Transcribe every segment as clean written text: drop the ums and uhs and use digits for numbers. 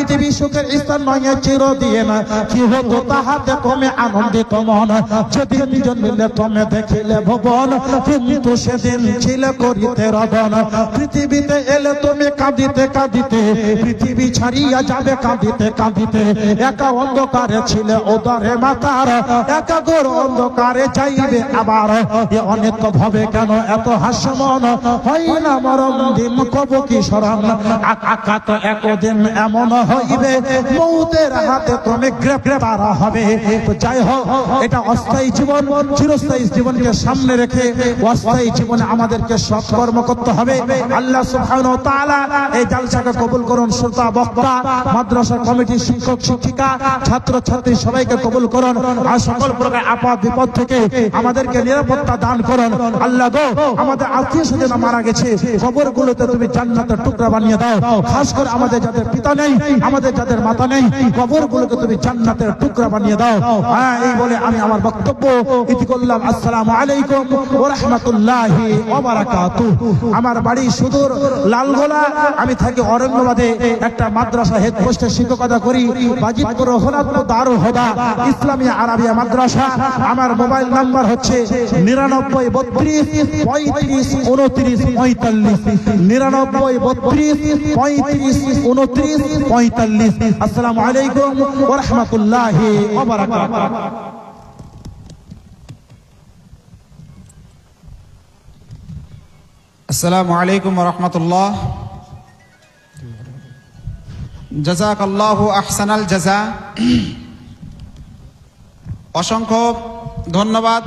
পৃথিবী সুখের স্থান নয় চিরদিন, কি হতো তাহাতে তুমি আনন্দিত মন, যেদিন দুজন মিলে তুমি দেখিলে ভুবন, কিন্তু সেদিন ছিল করিতে রদন। পৃথিবীতে এলে তুমি কাঁদিতে কাঁদিতে, পৃথিবী ছাড়িয়া যাবে কাঁদিতে কাঁদিতে। একা অন্ধকারে ছিলে ওদারে মাতার, একা ঘোর অন্ধকারে যাইবে আবার। এ অনেক ভাবে কেন এত হাস্যমন, হয় না মরম দিন কব কি স্মরণ। আকা তো একদিন এমন হইবে, মৌতের হাতে তুমি গ্রেপ্তার হবে। তো যাই হোক, এটা অস্থায়ী জীবন, চিরস্থায়ী জীবনকে সামনে রেখে অস্থায়ী জীবনে আমাদেরকে সৎকর্ম করতে হবে। আল্লাহ সুবহানাহু ওয়া তাআলা এই জালসাকে কবুল করুন। শ্রোতা বক্তা, মাদ্রাসা কমিটির শিক্ষক শিক্ষিকা, ছাত্র ছাত্রী সবাইকে কবুল করুন। আর সকল প্রকার আপদ বিপদ থেকে আমাদেরকে নিরাপত্তা দান করুন। আল্লাহ গো, আমাদের আত্মীয় স্বজন মারা গেছে, কবরগুলোতে তুমি জান্নাতের টুকরা বানিয়ে দাও। খাস করে আমাদের যাদের পিতা নেই, আমাদের যাদের মাতা নেই, কবরগুলোকে তুমি জান্নাতের টুকরা বানিয়ে দাও। হ্যাঁ, এই বলে আমি আমার বক্তব্য ইতি করলাম। আসসালামু আলাইকুম ওয়া রাহমাতুল্লাহি ওয়া বারাকাতুহু। আমার বাড়ি সুদূর লালগোলা, আমি থাকি অরঙ্গাবাদে, একটা মাদ্রাসা হেড পোস্টে শিক্ষকতা করি। বাজিতপুর রহনাতপুর দারুল হুদা ইসলামিয়া আরাবিয়া মাদ্রাসা। আমার মোবাইল নাম্বার হচ্ছে 99 32 35 29 45, 99 32 35 29 45। আসসালামু আলাইকুম ওয়া রাহমাতুল্লাহি ওয়া বারাকাতুহু। আসসালামু আলাইকুম ওয়া রাহমাতুল্লাহ। জাযাকাল্লাহু আহসানাল জাযা। অসংখ্য ধন্যবাদ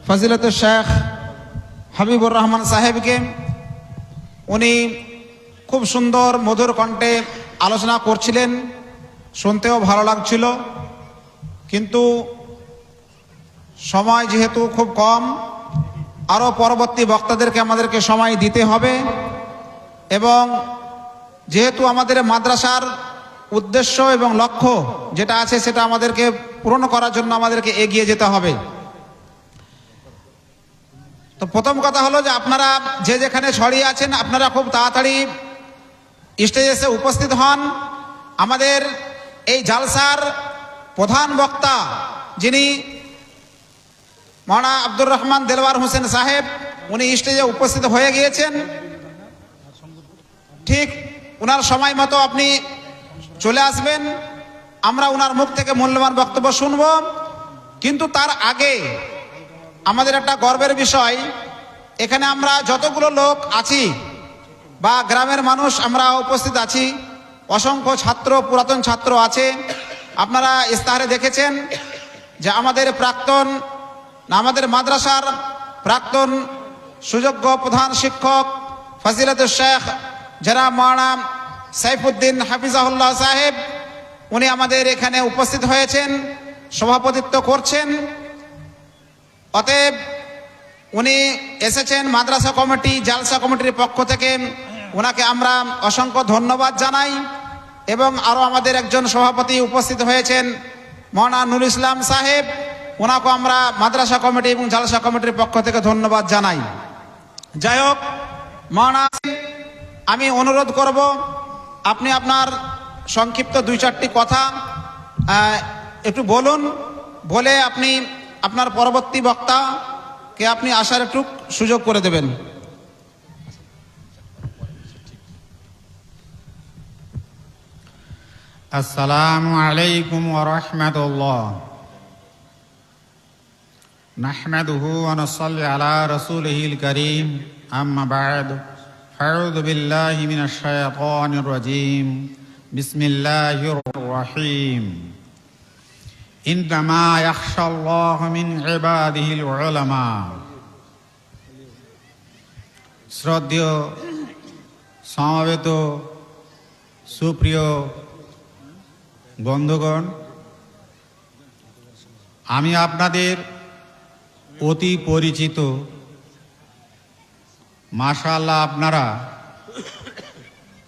ফজিলতুল শেখ হাবিবুর রহমান সাহেবকে। উনি খুব সুন্দর মধুর কণ্ঠে আলোচনা করছিলেন, শুনতেও ভালো লাগছিল। কিন্তু সময় যেহেতু খুব কম, আরও পরবর্তী বক্তাদেরকে আমাদেরকে সময় দিতে হবে। এবং যেহেতু আমাদের মাদ্রাসার উদ্দেশ্য এবং লক্ষ্য যেটা আছে সেটা আমাদেরকে পূরণ করার জন্য আমাদেরকে এগিয়ে যেতে হবে। তো প্রথম কথা হলো যে আপনারা যে যেখানে ছড়িয়ে আছেন, আপনারা খুব তাড়াতাড়ি স্টেজে এসে উপস্থিত হন। আমাদের এই জালসার প্রধান বক্তা যিনি মাওলানা আব্দুর রহমান দেলওয়ার হোসেন সাহেব, উনি স্টেজে উপস্থিত হয়ে গিয়েছেন। ঠিক ওনার সময় মতো আপনি চলে আসবেন, আমরা ওনার মুখ থেকে মূল্যবান বক্তব্য শুনব। কিন্তু তার আগে আমাদের একটা গর্বের বিষয়, এখানে আমরা যতগুলো লোক আছি বা গ্রামের মানুষ আমরা উপস্থিত আছি, অসংখ্য ছাত্র, পুরাতন ছাত্র আছে। আপনারা ইস্তাহারে দেখেছেন যে আমাদের আমাদের মাদ্রাসার প্রাক্তন সুযোগ্য প্রধান শিক্ষক ফজিলতুল শেখ জনাব মাওলানা সাইফুদ্দিন হাফিজাহুল্লাহ সাহেব, উনি আমাদের এখানে উপস্থিত হয়েছেন, সভাপতিত্ব করছেন। অতএব উনি এসেছেন মাদ্রাসা কমিটি, জালসা কমিটির পক্ষ থেকে, ওনাকে আমরা অসংখ্য ধন্যবাদ জানাই। এবং আরও আমাদের একজন সভাপতি উপস্থিত হয়েছেন মাওলানা নুর ইসলাম সাহেব, ওনাকেও আমরা মাদ্রাসা কমিটি এবং জালসা কমিটির পক্ষ থেকে ধন্যবাদ জানাই। যাই হোক, মাওলানা আমি অনুরোধ করব আপনি আপনার সংক্ষিপ্ত 2-4টি কথা একটু বলুন, বলে আপনি আপনার পরবর্তী বক্তাকে আপনি আসার একটু সুযোগ করে দেবেন। আসসালামু আলাইকুম ওয়া রাহমাতুল্লাহ। নাহমাদুহু ওয়া নুসাল্লি আলা রাসূলিহিল কারীম, আম্মা বা'দ। আউযু বিল্লাহি মিনাশ শাইতানির রাজীম। বিসমিল্লাহির রহিম। ইন্নামা ইয়াখশাল্লাহু মিন ইবাদিহিল উলামা। শ্রদ্ধেয় সমবেত সুপ্রিয় বন্ধুগণ, আমি আপনাদের অতি পরিচিত। মাশাআল্লাহ, আপনারা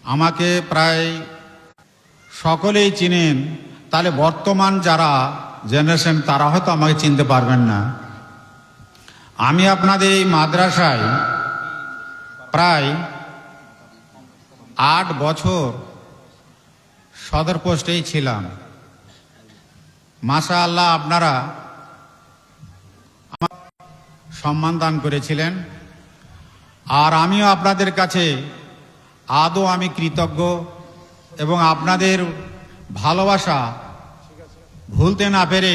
আমাকে প্রায় সকলেই চিনেন। তাহলে বর্তমান যারা জেনারেশন তারা হয়তো আমাকে চিনতে পারবেন না। আমি আপনাদের এই মাদ্রাসায় প্রায় 8 বছর সদর পোস্টেই ছিলাম। মাশাআল্লাহ, আপনারা আমার সম্মান দান করেছিলেন, আর আমিও আপনাদের কাছে আদৌ আমি কৃতজ্ঞ, এবং আপনাদের ভালোবাসা ভুলতে না পেরে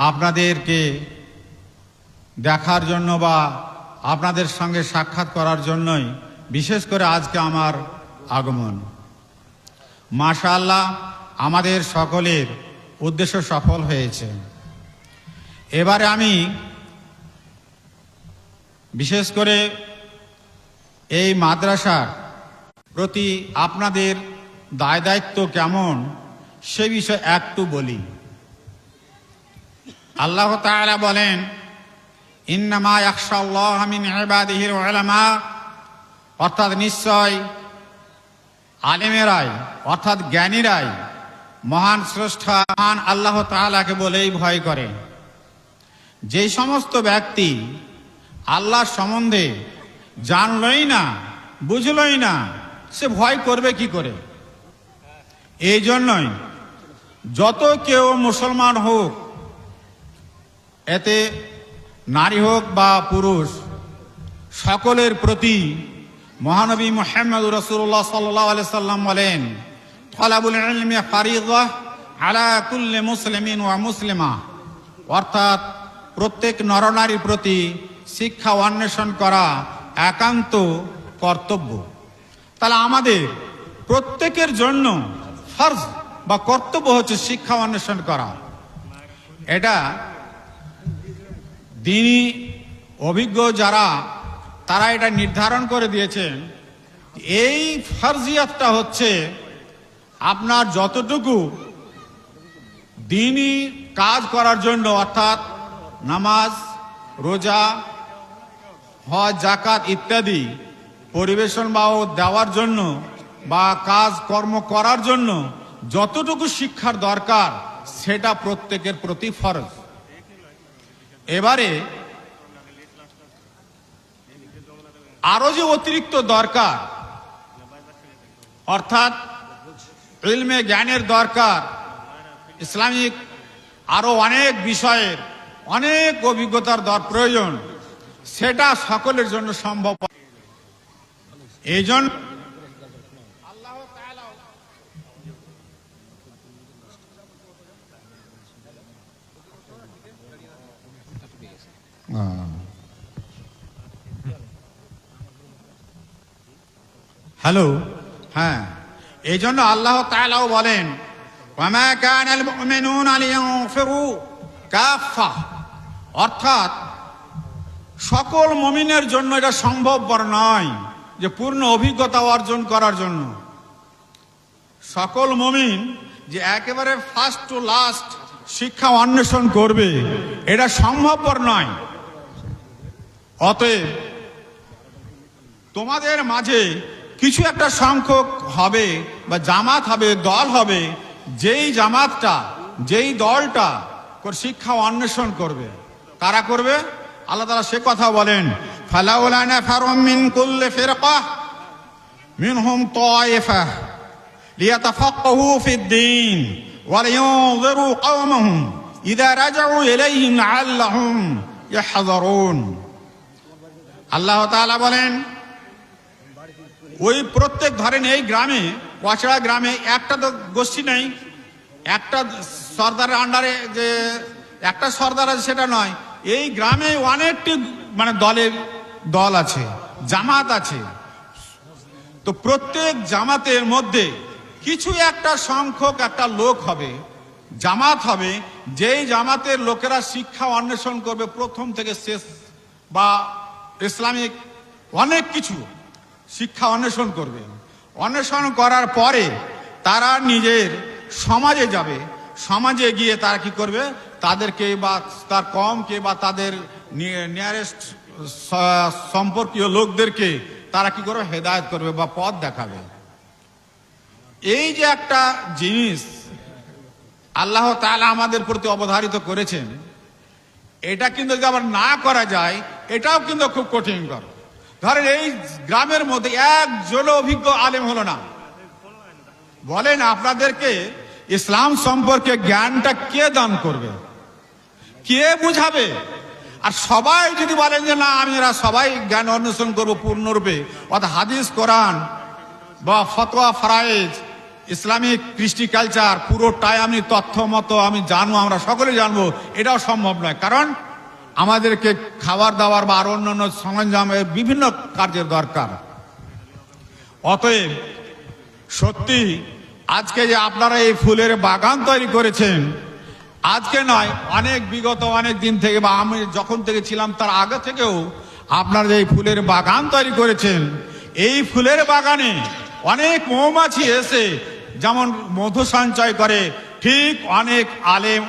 আপনাদেরকে দেখার জন্য বা আপনাদের সঙ্গে সাক্ষাৎ করার জন্যই বিশেষ করে আজকে আমার আগমন। মাশাআল্লাহ, আমাদের সকলের উদ্দেশ্য সফল হয়েছে। এবারে আমি বিশেষ করে এই মাদ্রাসার প্রতি আপনাদের দায় দায়িত্ব কেমন সে বিষয়ে একটু বলি। আল্লাহ তাআলা বলেন, ইন্নামা ইয়াখশাল্লাহ মিন ইবাদিহিল উলামা, অর্থাৎ নিশ্চয় আলেমেরাই অর্থাৎ জ্ঞানীরাই মহান স্রষ্টা মহান আল্লাহ তাআলাকে বলেই ভয় করে। যেই সমস্ত ব্যক্তি আল্লাহর সম্বন্ধে জানলই না, বুঝলই না, সে ভয় করবে কি করে? এই জন্যই যত কেউ মুসলমান হোক, এতে নারী হোক বা পুরুষ, সকলের প্রতি মহানবী মুহাম্মদ রাসূলুল্লাহ সাল্লাল্লাহু আলাইহি সাল্লাম বলেন, তালাবুল ইলমি ফারিযা আলা কুল্লি মুসলিমিন ওয়া মুসলিমা, অর্থাৎ প্রত্যেক নরনারীর প্রতি শিক্ষা অন্বেষণ করা একান্ত কর্তব্য। তাহলে আমাদের প্রত্যেকের জন্য ফরজ বা কর্তব্য হচ্ছে শিক্ষা অন্বেষণ করা। এটা দ্বীনি অভিজ্ঞ যারা, তারা এটা নির্ধারণ করে দিয়েছেন। এই ফরজিয়াতটা হচ্ছে আপনার যতটুকু দ্বীনি কাজ করার জন্য, অর্থাৎ নামাজ, রোজা, হজ, যাকাত ইত্যাদি পরিবেশন বা দেওয়ার জন্য বা কাজ কর্ম করার জন্য যতটুকু শিক্ষার দরকার, সেটা প্রত্যেকের প্রতি ফরজ। এবারে আরো যে অতিরিক্ত দরকার, অর্থাৎ ইলমে জ্ঞানের দরকার, ইসলামিক আরো অনেক বিষয়ের অনেক অভিজ্ঞতার প্রয়োজন, সেটা সকলের জন্য সম্ভব। এই জন্য হ্যালো, হ্যাঁ, এই জন্য আল্লাহ তাআলাও বলেন, ওয়ামা কানাল মুমিনুনা লিয়ানফিরু কাফা, অর্থাৎ সকল মুমিনের জন্য এটা সম্ভবপর নয় যে পূর্ণ অভিজ্ঞতা অর্জন করার জন্য সকল মুমিন যে একেবারে ফার্স্ট টু লাস্ট শিক্ষা অন্বেষণ করবে, এটা সম্ভবপর নয়। অতএব তোমাদের মাঝে কিছু একটা সংখ্যক হবে বা জামাত হবে, দল হবে, যেই জামাতটা, যেই দলটা শিক্ষা অন্বেষণ করবে। কারা করবে? আল্লাহ তাআলা সে কথা বলেন, ফালাউলা নাফারুম মিন কুল্লি ফিরকাহ মিনহুম তায়েফাহ লিয়াতাফাক্কাহু ফিদ-দীন ওয়া লিয়ুনযিরু কওমাহুম ইযা রাজাউ ইলাইহিম লাআল্লাহুম ইয়াহযারুন। আল্লাহ তাআলা বলেন, ওই প্রত্যেক, ধরেন এই গ্রামে, কচড়া গ্রামে একটা তো গোষ্ঠী নেই, একটা সর্দারের আন্ডারে যে একটা সর্দার আছে সেটা নয়, এই গ্রামে অনেকটি মানে দল আছে, জামাত আছে। তো প্রত্যেক জামাতের মধ্যে কিছু একটা সংখ্যক একটা লোক হবে, জামাত হবে, যেই জামাতের লোকেরা শিক্ষা অন্বেষণ করবে প্রথম থেকে শেষ, বা ইসলামিক অনেক কিছু শিক্ষা অন্বেষণ করবে। অন্বেষণ করার পরে তারা নিজের সমাজে যাবে, সমাজে গিয়ে তারা কি করবে, তাদেরকে বা তার কমকে বা তাদের নিয়ারেস্ট সম্পর্কীয় লোকদেরকে তারা কি করবে, হেদায়েত করবে বা পথ দেখাবে। এই যে একটা জিনিস আল্লাহ তাআলা আমাদের প্রতি অবধারিত করেছেন, এটা কিন্তু যদি আবার না করা যায়, এটাও কিন্তু খুব কঠিনকর। ধরেন এই গ্রামের মধ্যে একজন অভিজ্ঞ আলেম হলো না, বলেন আপনাদেরকে ইসলাম সম্পর্কে জ্ঞানটা কে দান করবে, কে বুঝাবে? আর সবাই যদি বলেন যে না আমি এরা সবাই জ্ঞান অন্বেষণ করবো পূর্ণরূপে, অর্থাৎ হাদিস কোরআন বা ফতোয়া ফরায়েজ ইসলামিক কৃষ্টি কালচার পুরোটাই আমি তথ্য মতো আমি জানবো, আমরা সকলে জানবো, এটাও সম্ভব নয়। কারণ আমাদেরকে খাবার দাবার বা আর অন্যান্য সরঞ্জামের বিভিন্ন কার্যের দরকার। অতএব সত্যি আজকে যে আপনারা এই ফুলের বাগান তৈরি করেছেন, আজকে নয়, অনেক বিগত অনেক দিন থেকে বা আমি যখন থেকে ছিলাম তার আগে থেকেও আপনারা যে এই ফুলের বাগান তৈরি করেছেন, এই ফুলের বাগানে অনেক মৌমাছি এসে যেমন মধু সঞ্চয় করে, ঠিক অনেক আলেম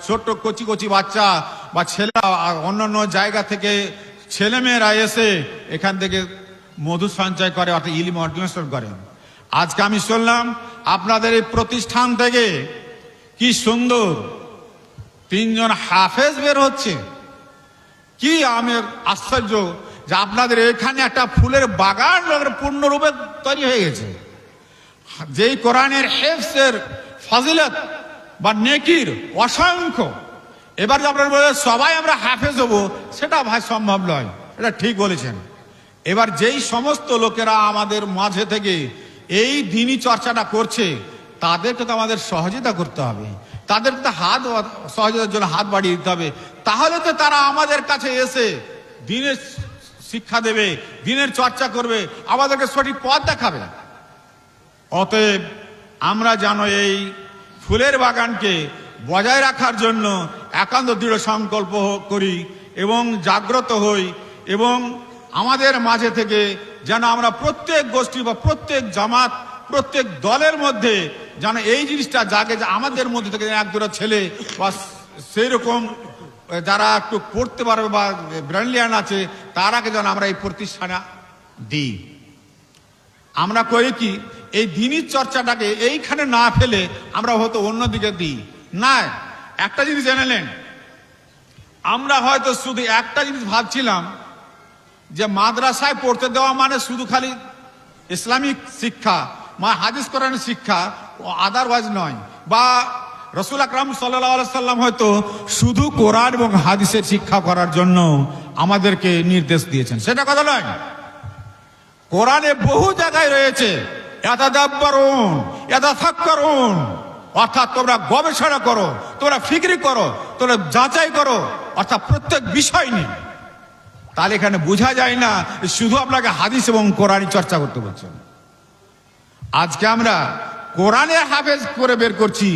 ছোট্ট কচি কচি বাচ্চা বা ছেলেরা অন্যান্য জায়গা থেকে ছেলেমেয়েরা এসে এখান থেকে মধু সঞ্চয় করে, অর্থাৎ ইলম অর্জন করে। আজকে আমি শুনলাম আপনাদের এই প্রতিষ্ঠান থেকে কি সুন্দর 3 জন হাফেজ বের হচ্ছে। কি আমি আশ্চর্য যে আপনাদের এখানে একটা ফুলের বাগান পূর্ণরূপে তৈরি হয়ে গেছে। যেই কোরআনের হেফজের ফজিলত বা নেকির অসংখ্য, এবার যে আপনারা বলে সবাই আমরা হাফেজ হবো, সেটা ভাই সম্ভব নয়, এটা ঠিক বলেছেন। এবার যেই সমস্ত লোকেরা আমাদের মাঝে থেকে এই দিনই চর্চাটা করছে, তাদেরকে তো আমাদের সহযোগিতা করতে হবে, তাদেরকে তো সহযোগিতার জন্য হাত বাড়িয়ে দিতে হবে। তাহলে তো তারা আমাদের কাছে এসে দিনের শিক্ষা দেবে, দিনের চর্চা করবে, আমাদেরকে সঠিক পথ দেখাবে। অতএব আমরা যেন এই ফুলের বাগানকে বজায় রাখার জন্য একান্ত দৃঢ় সংকল্প করি এবং জাগ্রত হই, এবং আমাদের মাঝে থেকে যেন আমরা প্রত্যেক গোষ্ঠী বা প্রত্যেক জামাত প্রত্যেক দলের মধ্যে যেন এই জিনিসটা জাগে যে আমাদের মধ্যে থেকে এক দুটো ছেলে বা সেই রকম যারা একটু পড়তে পারবে বা ব্রিলিয়ান্ট আছে, তারাকে যেন আমরা এই প্রতিষ্ঠানে দিই। আমরা করি কি, এই দিনের চর্চাটাকে এইখানে না ফেলে আমরা হয়তো অন্যদিকে দিই না। একটা জিনিস জানালেন, আমরা হয়তো শুধু একটা জিনিস ভাবছিলাম যে মাদ্রাসায় পড়তে দেওয়া মানে শুধু খালি ইসলামিক শিক্ষা বা হাদিস কোরআনের শিক্ষা, আদারওয়াইজ নয়। বা রসুল আকরাম সাল্লাল্লাহু আলাইহি সাল্লাম হয়তো শুধু কোরআন এবং হাদিসের শিক্ষা করার জন্য আমাদেরকে নির্দেশ দিয়েছেন, সেটা কথা নয়। কোরআনে বহু জায়গায় রয়েছে ইয়াতাদাব্বারুন ইয়াতাফাক্কারুন, অর্থাৎ তোমরা গবেষণা করো, তোমরা ফিকরি করো, তোমরা যাচাই করো, অর্থাৎ প্রত্যেক বিষয় নিয়ে। তাহলে এখানে বোঝা যায় না শুধু আপনাকে হাদিস এবং কোরআনই চর্চা করতে বলছেন। আজকে আমরা কোরআনের হাফেজ করে বের করছি,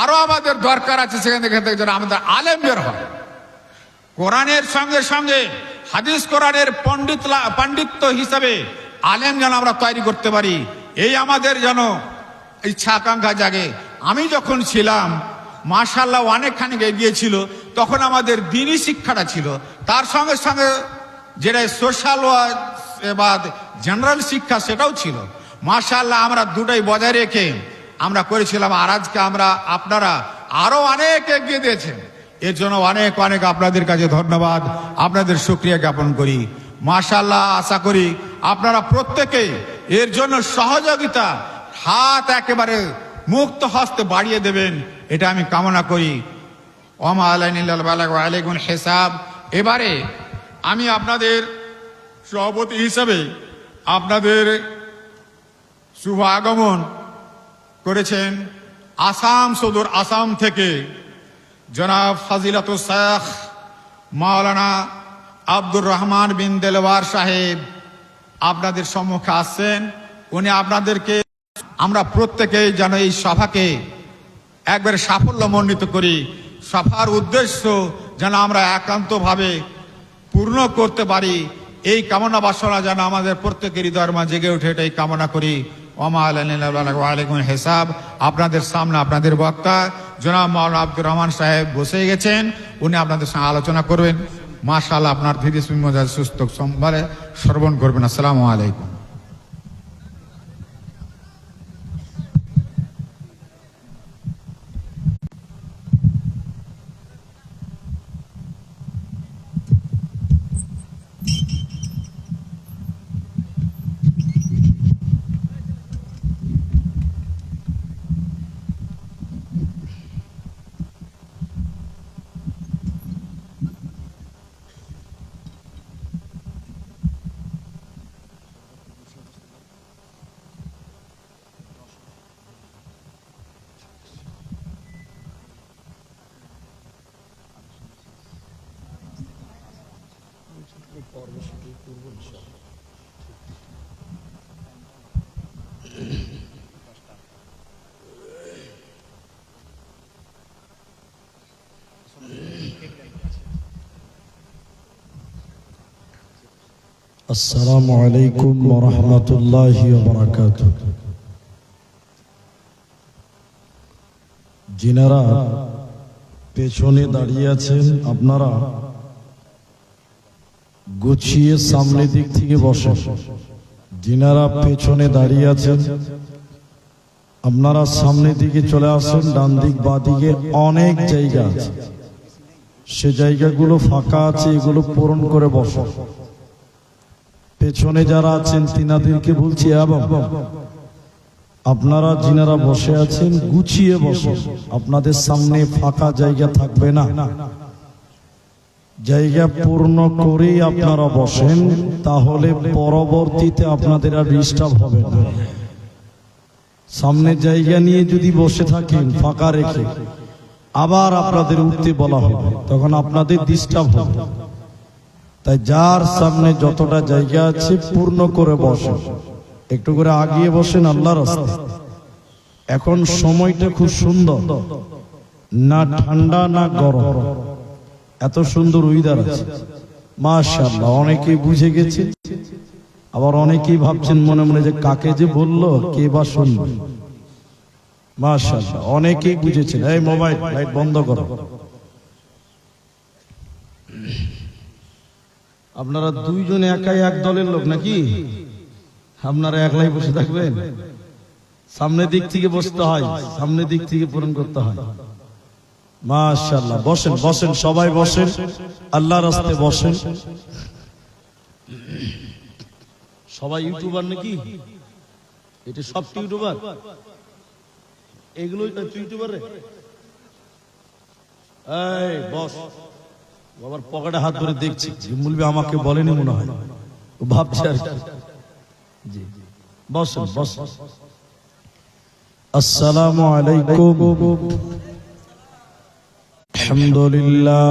আরো আমাদের দরকার আছে সেখান থেকে যেন আমাদের আলেম বের হয়। কোরআনের সঙ্গে সঙ্গে হাদিস কোরআনের পাণ্ডিত্য হিসাবে আলেম যেন আমরা তৈরি করতে পারি, এই আমাদের যেন ইচ্ছা আকাঙ্ক্ষা জাগে। আমি যখন ছিলাম মাশাআল্লাহ অনেকখানি এগিয়ে ছিল, তখন আমাদের দ্বীনি শিক্ষাটা ছিল, তার সঙ্গে সঙ্গে যেটা সোশ্যাল বা জেনারেল শিক্ষা সেটাও ছিল। মাশাআল্লাহ আমরা দুটাই বজায় রেখে আমরা করেছিলাম। আর আজকে আমরা আপনারা আরো অনেক এগিয়ে দিয়েছেন, এর জন্য অনেক অনেক আপনাদের কাছে ধন্যবাদ, আপনাদের শুকরিয়া জ্ঞাপন করি। মাশাআল্লাহ আশা করি আপনারা প্রত্যেকেই এর জন্য সহযোগিতা হাত একেবারে মুক্ত হস্তে বাড়িয়ে দেবেন, এটা আমি কামনা করি। ওমা আলাইনিল বালাগ ওয়া আলাইকুম হিসাব। এবারে আমি আপনাদের সভাপতি হিসাবে আপনাদের শুভ আগমন করেছেন আসাম, সুদূর আসাম থেকে জনাব ফাজিলাতুল শেখ মাওলানা আব্দুর রহমান বিন দেলওয়ার সাহেব আপনাদের সম্মুখে আসছেন। উনি আপনাদেরকে, আমরা প্রত্যেকেই যেন এই সভাকে একবারে সাফল্যমণ্ডিত করি, সভার উদ্দেশ্য যেন আমরা একান্তভাবে পূর্ণ করতে পারি, এই কামনা বাসনা যেন আমাদের প্রত্যেকের হৃদয়ের মাঝে জেগে ওঠে, এটাই কামনা করি। ওমা আলাইকুম হিসাব। আপনাদের সামনে আপনাদের বক্তা জনাব মাওলানা আব্দুর রহমান সাহেব বসে গেছেন, উনি আপনাদের সঙ্গে আলোচনা করবেন। মাশাআল্লাহ আপনার ধীরে সুস্থ সোমবারে শ্রবণ করবেন। আসসালামু আলাইকুম। আসসালামু আলাইকুম ওয়া রাহমাতুল্লাহি ওয়া বারাকাতুহু। যিনারা পেছনে দাঁড়িয়ে আছেন আপনারা গুছিয়ে সামনের দিক থেকে বসেন। যিনারা পেছনে দাঁড়িয়ে আছেন আপনারা সামনের দিকে চলে আসেন। ডান দিক বাঁ দিকে অনেক জায়গা আছে, সে জায়গাগুলো ফাঁকা আছে, এগুলো পূরণ করে বসেন। পেছনে যারা আছেন তিনাদেরকে বলছি এবং আপনারা যিনারা বসে আছেন গুছিয়ে বসেন। আপনাদের সামনে ফাঁকা জায়গা থাকবে না, জায়গা পূর্ণ করেই আপনারা বসেন, তাহলে পরবর্তীতে আপনাদের আর ডিস্টার্ব হবে না। সামনে জায়গা নিয়ে যদি বসে থাকেন ফাঁকা রেখে আবার আপনাদের উঠতে বলা হবে, তখন আপনাদের ডিস্টার্ব হবে। তাই যার সামনে যতটা জায়গা আছে পূর্ণ করে বসেন, একটু করে আগিয়ে বসেন আল্লাহর রাস্তায়। এখন সময়টা খুব সুন্দর, না ঠান্ডা না গরম, এত সুন্দর ওয়েদার আছে মাশাআল্লাহ। অনেকেই বুঝে গেছে, আবার অনেকেই ভাবছেন মনে মনে যে কাকে যে বললো, কে বা শুনবে। মাশাআল্লাহ অনেকেই বুঝেছেন। এই মোবাইল লাইট বন্ধ করো। আপনারা দুইজনে একাই এক দলের লোক নাকি? আপনারা একলাই বসে থাকবেন? সামনের দিক থেকে বসতে হয়, সামনের দিক থেকে পূরণ করতে হয়। মাশাআল্লাহ বসেন বসেন, সবাই বসেন, আল্লাহর রাস্তায় বসেন। সবাই ইউটিউবার নাকি? এটা সব ইউটিউবার, এগুলোই ইউটিউবার রে। এই বস, বাবার পকেটে হাত ধরে দেখছি, মুলবি আমাকে বলেনি মনে হয়, ভাবছে আর কি। জি বসেন বসেন। আসসালামু আলাইকুম। আলহামদুলিল্লাহ